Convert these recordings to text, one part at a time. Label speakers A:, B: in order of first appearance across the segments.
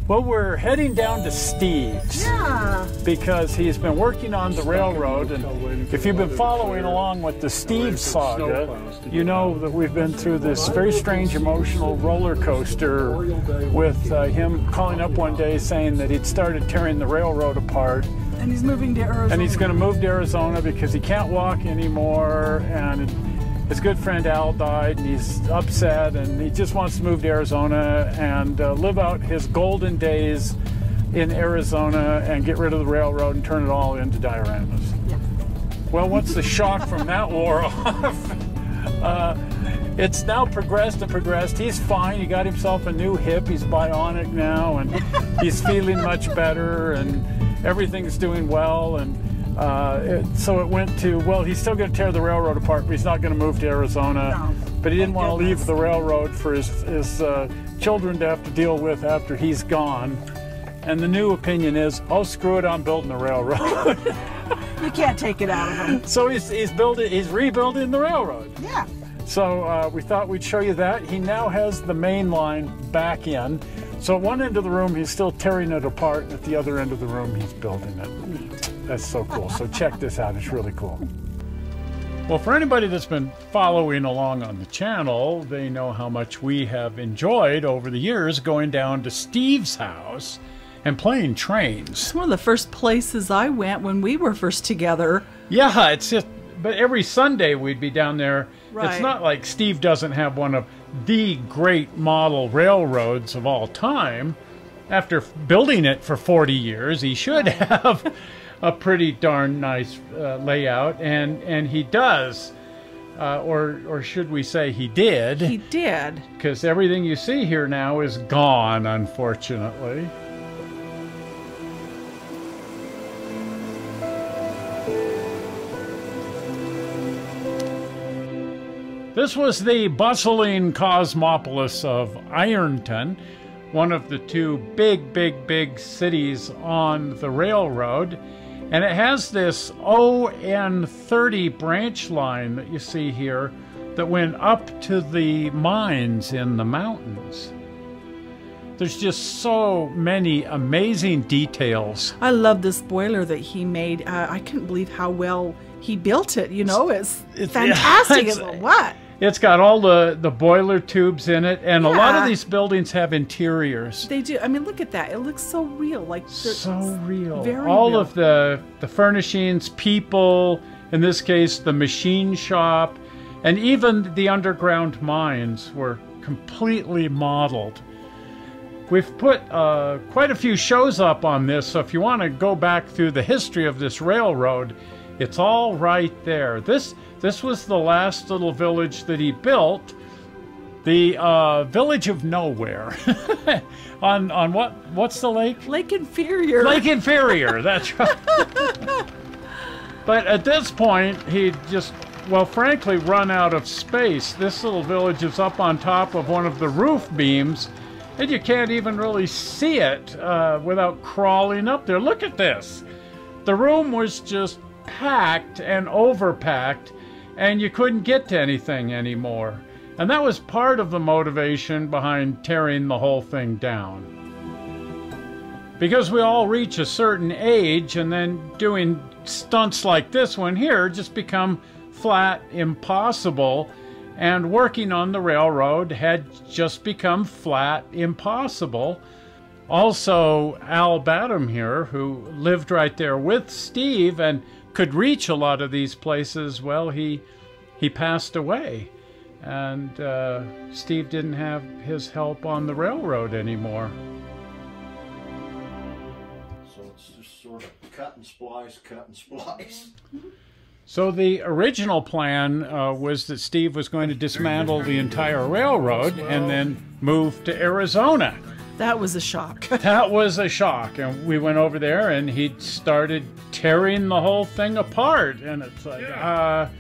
A: Well, we're heading down to Steve's.
B: Yeah.
A: Because he's been working on the railroad, and if you've been following along with the Steve saga, you know that we've been through this very strange emotional roller coaster with him calling up one day saying that he'd started tearing the railroad apart.
B: And he's moving to Arizona.
A: And he's going to move to Arizona because he can't walk anymore, and his good friend Al died, and he's upset, and he just wants to move to Arizona and live out his golden days in Arizona and get rid of the railroad and turn it all into dioramas.
B: Yeah.
A: Well, once the shock from that wore off, it's now progressed and progressed. He's fine. He got himself a new hip. He's bionic now, and he's feeling much better, and everything's doing well. And so it went to, well, he's still going to tear the railroad apart, but he's not going to move to Arizona.
B: No.
A: But he didn't want to leave the railroad for his children to have to deal with after he's gone. And the new opinion is, oh, screw it, I'm building the railroad.
B: You can't take it out of him.
A: So he's rebuilding the railroad.
B: Yeah.
A: So we thought we'd show you that. He now has the main line back in. So at one end of the room, he's still tearing it apart, and at the other end of the room, he's building it. That's so cool. So check this out. It's really cool. Well, for anybody that's been following along on the channel, they know how much we have enjoyed over the years going down to Steve's house and playing trains.
B: It's one of the first places I went when we were first together.
A: Yeah, it's just, but every Sunday we'd be down there.
B: Right.
A: It's not like Steve doesn't have one of the great model railroads of all time. After building it for 40 years, he should have a pretty darn nice layout, and he does, or should we say he did?
B: He did.
A: Because everything you see here now is gone, unfortunately. This was the bustling cosmopolis of Ironton, one of the two big cities on the railroad. And it has this ON30 branch line that you see here that went up to the mines in the mountains. There's just so many amazing details.
B: I love this boiler that he made. I couldn't believe how well he built it. You know, it's fantastic.
A: Yeah,
B: it's what?
A: It's got all the boiler tubes in it, and a lot of these buildings have interiors.
B: They do. I mean, look at that. It looks so real. Like
A: so real.
B: Very
A: all
B: real.
A: of the furnishings, people, in this case, the machine shop, and even the underground mines were completely modeled. We've put quite a few shows up on this, so if you want to go back through the history of this railroad, it's all right there. This was the last little village that he built, the Village of Nowhere. on what's the lake?
B: Lake Inferior.
A: Lake Inferior, that's right. But at this point, he just, well, frankly, run out of space. This little village is up on top of one of the roof beams, and you can't even really see it without crawling up there. Look at this. The room was just packed and overpacked, and you couldn't get to anything anymore. And that was part of the motivation behind tearing the whole thing down. Because we all reach a certain age, and then doing stunts like this one here just become flat impossible, and working on the railroad had just become flat impossible. Also, Al Badham here, who lived right there with Steve and could reach a lot of these places, well, he passed away, and Steve didn't have his help on the railroad anymore.
C: So it's just sort of cut and splice, cut and splice.
A: So the original plan was that Steve was going to dismantle the entire railroad and then move to Arizona.
B: That was a shock.
A: That was a shock, and we went over there, and he started tearing the whole thing apart, and it's like,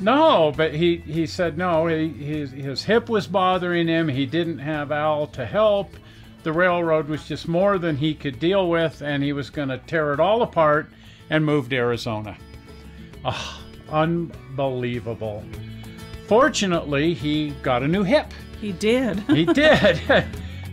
A: no, but he said no, his hip was bothering him, he didn't have Al to help, the railroad was just more than he could deal with, and he was going to tear it all apart and move to Arizona. Oh, unbelievable. Fortunately, he got a new hip.
B: He did.
A: He did.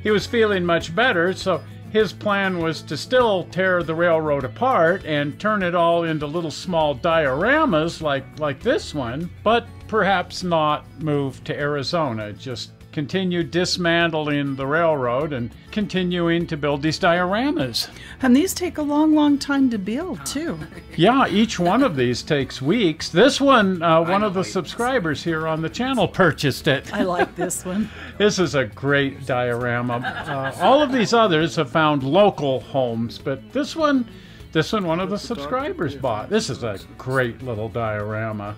A: he was feeling much better, so his plan was to still tear the railroad apart and turn it all into little small dioramas like this one, but perhaps not move to Arizona, just continue dismantling the railroad and continuing to build these dioramas.
B: And these take a long, long time to build, too.
A: Yeah, each one of these takes weeks. This one, one of the subscribers here on the channel purchased it.
B: I like this one.
A: This is a great diorama. All of these others have found local homes, but this one one of the subscribers bought. This is a great little diorama.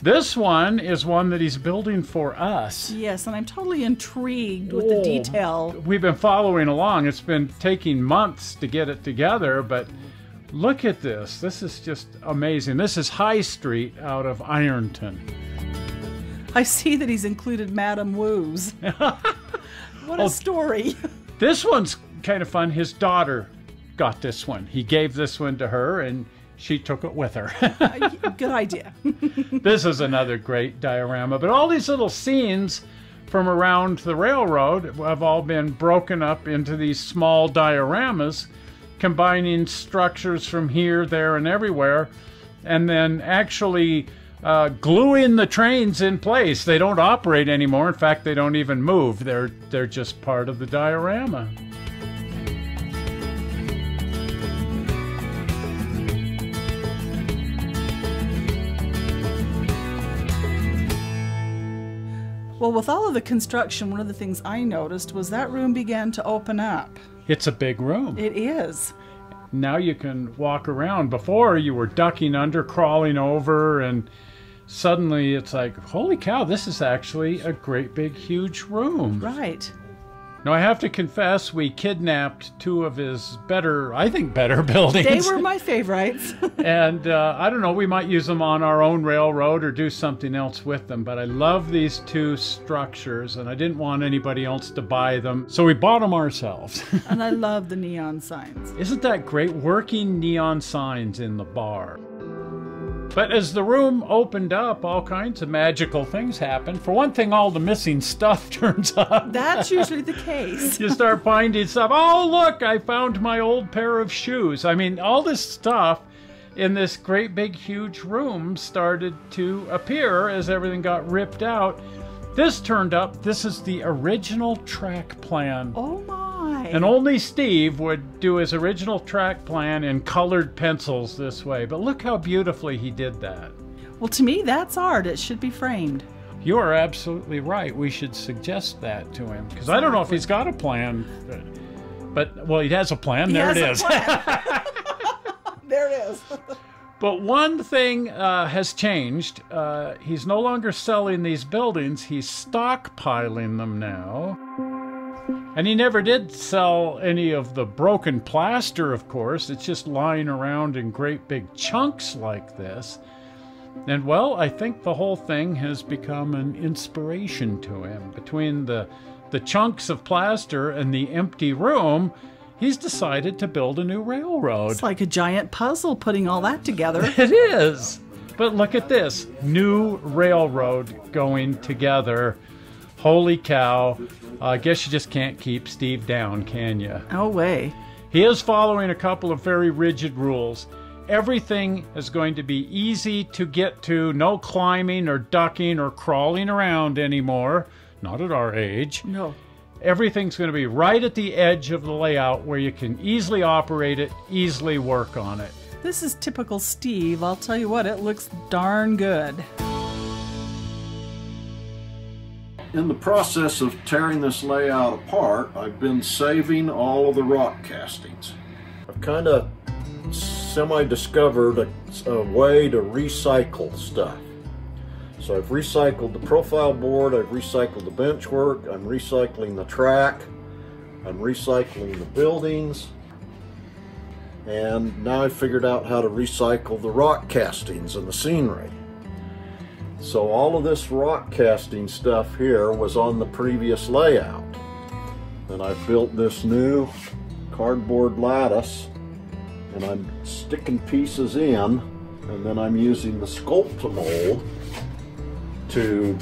A: This one is one that he's building for us.
B: Yes, and I'm totally intrigued with the detail.
A: We've been following along. It's been taking months to get it together, but look at this. This is just amazing. This is High Street out of Ironton.
B: I see that he's included Madame Woo's. What a story.
A: This one's kind of fun. His daughter got this one. He gave this one to her, and she took it with her.
B: Good idea.
A: This is another great diorama. But all these little scenes from around the railroad have all been broken up into these small dioramas, combining structures from here, there, and everywhere, and then actually gluing the trains in place. They don't operate anymore. In fact, they don't even move. They're just part of the diorama.
B: Well, with all of the construction, one of the things I noticed was that room began to open up.
A: It's a big room.
B: It is.
A: Now you can walk around. Before, you were ducking under, crawling over, and suddenly it's like, holy cow, this is actually a great big huge room.
B: Right.
A: Now, I have to confess, we kidnapped two of his better buildings.
B: They were my favorites.
A: And I don't know, we might use them on our own railroad or do something else with them. But I love these two structures, and I didn't want anybody else to buy them. So we bought them ourselves.
B: And I love the neon signs.
A: Isn't that great? Working neon signs in the bar. But as the room opened up, all kinds of magical things happened. For one thing, all the missing stuff turns up.
B: That's usually the case.
A: You start finding stuff. Oh, look, I found my old pair of shoes. I mean, all this stuff in this great big huge room started to appear as everything got ripped out. This turned up. This is the original track plan.
B: Oh, my.
A: And only Steve would do his original track plan in colored pencils this way. But look how beautifully he did that.
B: Well, to me, that's art. It should be framed.
A: You are absolutely right. We should suggest that to him. Because I don't know if he's got a plan. But, well, he has a plan. There it is.
B: There it is.
A: But one thing has changed. He's no longer selling these buildings. He's stockpiling them now. And he never did sell any of the broken plaster, of course. It's just lying around in great big chunks like this. And, well, I think the whole thing has become an inspiration to him. Between the chunks of plaster and the empty room, he's decided to build a new railroad. It's
B: like a giant puzzle putting all that together.
A: It is. But look at this. New railroad going together. Holy cow. I guess you just can't keep Steve down, can you?
B: No way.
A: He is following a couple of very rigid rules. Everything is going to be easy to get to. No climbing or ducking or crawling around anymore. Not at our age.
B: No.
A: Everything's going to be right at the edge of the layout where you can easily operate it, easily work on it.
B: This is typical Steve. I'll tell you what, it looks darn good.
C: In the process of tearing this layout apart, I've been saving all of the rock castings. I've kind of semi-discovered a way to recycle stuff. So I've recycled the profile board, I've recycled the benchwork, I'm recycling the track, I'm recycling the buildings, and now I've figured out how to recycle the rock castings and the scenery. So all of this rock casting stuff here was on the previous layout. And I built this new cardboard lattice, and I'm sticking pieces in, and then I'm using the Sculptamold to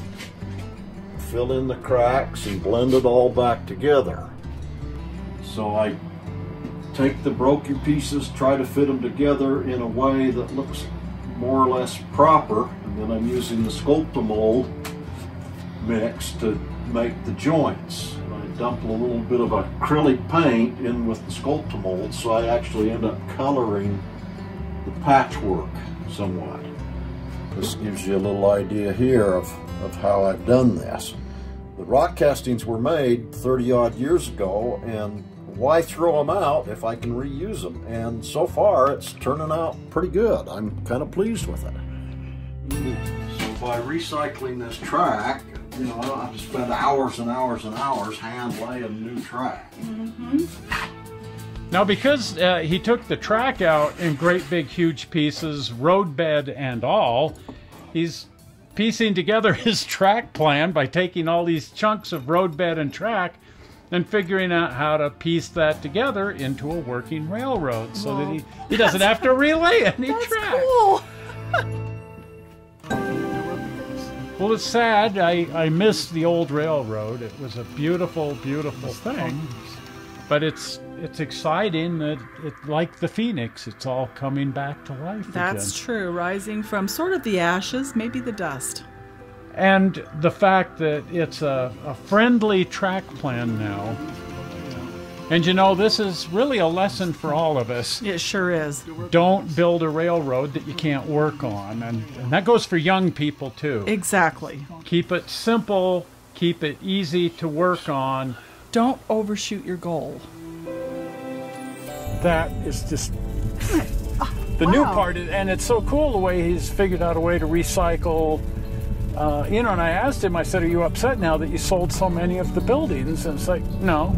C: fill in the cracks, and blend it all back together. So I take the broken pieces, try to fit them together in a way that looks more or less proper, and then I'm using the Sculptamold mix to make the joints. And I dump a little bit of acrylic paint in with the Sculptamold, so I actually end up coloring the patchwork somewhat. This gives you a little idea here of how I've done this. The rock castings were made 30-odd years ago, and why throw them out if I can reuse them? And so far, it's turning out pretty good. I'm kind of pleased with it. So by recycling this track, you know, I don't have to spend hours and hours and hours hand laying new track.
A: Now, because he took the track out in great big huge pieces, roadbed and all, he's piecing together his track plan by taking all these chunks of roadbed and track and figuring out how to piece that together into a working railroad so that he doesn't have to relay any track.
B: Cool.
A: Well, it's sad. I miss the old railroad. It was a beautiful, beautiful thing. But it's exciting that like the phoenix, it's all coming back to life again.
B: That's true. Rising from sort of the ashes, maybe the dust.
A: And the fact that it's a friendly track plan now. And you know, this is really a lesson for all of us.
B: It sure is.
A: Don't build a railroad that you can't work on. And that goes for young people too.
B: Exactly.
A: Keep it simple, keep it easy to work on.
B: Don't overshoot your goal.
A: That is just the new part, and it's so cool the way he's figured out a way to recycle. You know, and I asked him, I said, are you upset now that you sold so many of the buildings? And it's like, no.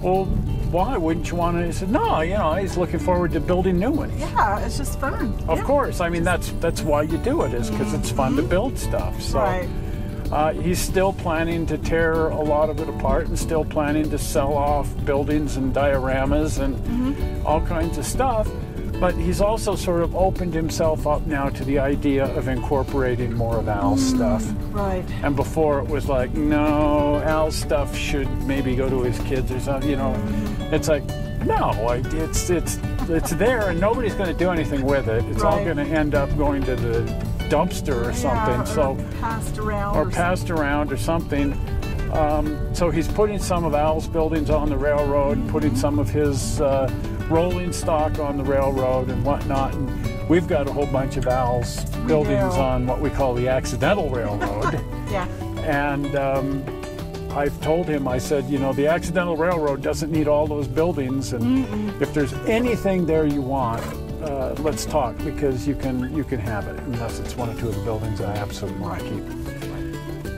A: Well, why wouldn't you want to? He said, no, you know, he's looking forward to building new ones.
B: Yeah, it's just fun.
A: Of course. I mean, that's why you do it, is because it's fun to build stuff. So.
B: Right.
A: He's still planning to tear a lot of it apart and still planning to sell off buildings and dioramas and all kinds of stuff. But he's also sort of opened himself up now to the idea of incorporating more of Al's stuff.
B: Right.
A: And before it was like, no, Al's stuff should maybe go to his kids or something, you know. It's like, no, it's there and nobody's going to do anything with it. It's all going to end up going to the dumpster or something.
B: Or passed around
A: or something. So he's putting some of Al's buildings on the railroad, putting some of his rolling stock on the railroad and whatnot. And we've got a whole bunch of Al's buildings on what we call the accidental railroad.
B: Yeah.
A: And I've told him, I said, you know, the accidental railroad doesn't need all those buildings, and if there's anything there you want, let's talk, because you can have it, unless it's one or two of the buildings that I absolutely want to keep.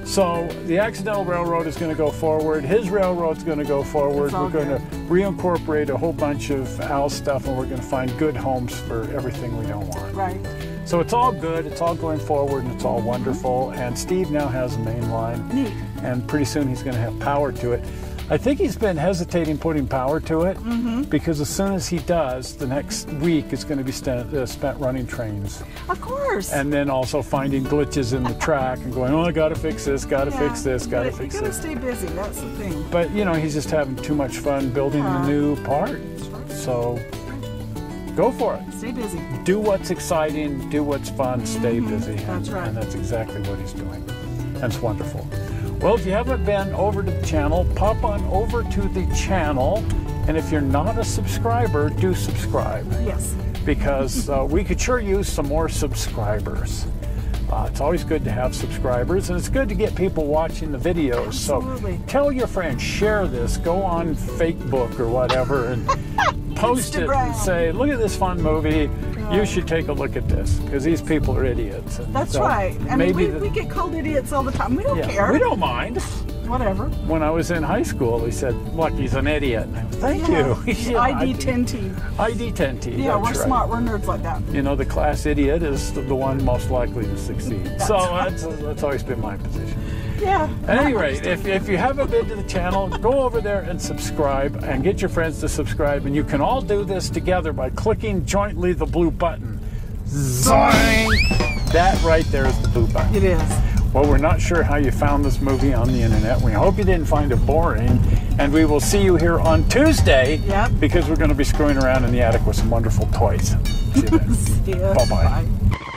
A: So the accidental railroad is going to go forward. His railroad's going to go forward. We're going to reincorporate a whole bunch of Al's stuff, and we're going to find good homes for everything we don't want.
B: Right.
A: So it's all good. It's all going forward, and it's all wonderful. And Steve now has a main line.
B: Neat.
A: And pretty soon he's going to have power to it. I think he's been hesitating putting power to it because as soon as he does, the next week is going to be spent running trains.
B: Of course.
A: And then also finding glitches in the track and going, oh, I got to fix this, got to fix this, got to fix this.
B: You got to stay busy. That's the thing.
A: But you know, he's just having too much fun building the new part. So go for it.
B: Stay busy.
A: Do what's exciting. Do what's fun. Stay busy.
B: That's right.
A: And that's exactly what he's doing. That's wonderful. Well, if you haven't been over to the channel, pop on over to the channel. And if you're not a subscriber, do subscribe.
B: Yes.
A: Because we could sure use some more subscribers. It's always good to have subscribers, and it's good to get people watching the videos.
B: Absolutely.
A: So tell your friends, share this, go on Facebook or whatever, and post it and say, look at this fun movie. You should take a look at this, because these people are idiots. And
B: that's right. I mean, we get called idiots all the time. We don't care.
A: We don't mind.
B: Whatever.
A: When I was in high school, he said, look, he's an idiot. Thank you.
B: ID 10T.
A: ID 10T.
B: Yeah, we're smart. We're nerds like that.
A: You know, the class idiot is the one most likely to succeed. That's always been my position.
B: Yeah.
A: At any rate, if you haven't been to the channel, go over there and subscribe and get your friends to subscribe. And you can all do this together by clicking jointly the blue button. Zoink! That right there is the blue button.
B: It is.
A: Well, we're not sure how you found this movie on the internet. We hope you didn't find it boring. And we will see you here on Tuesday.
B: Yep.
A: Because we're going to be screwing around in the attic with some wonderful toys. See you then.
B: See ya.
A: Bye-bye.
B: Bye.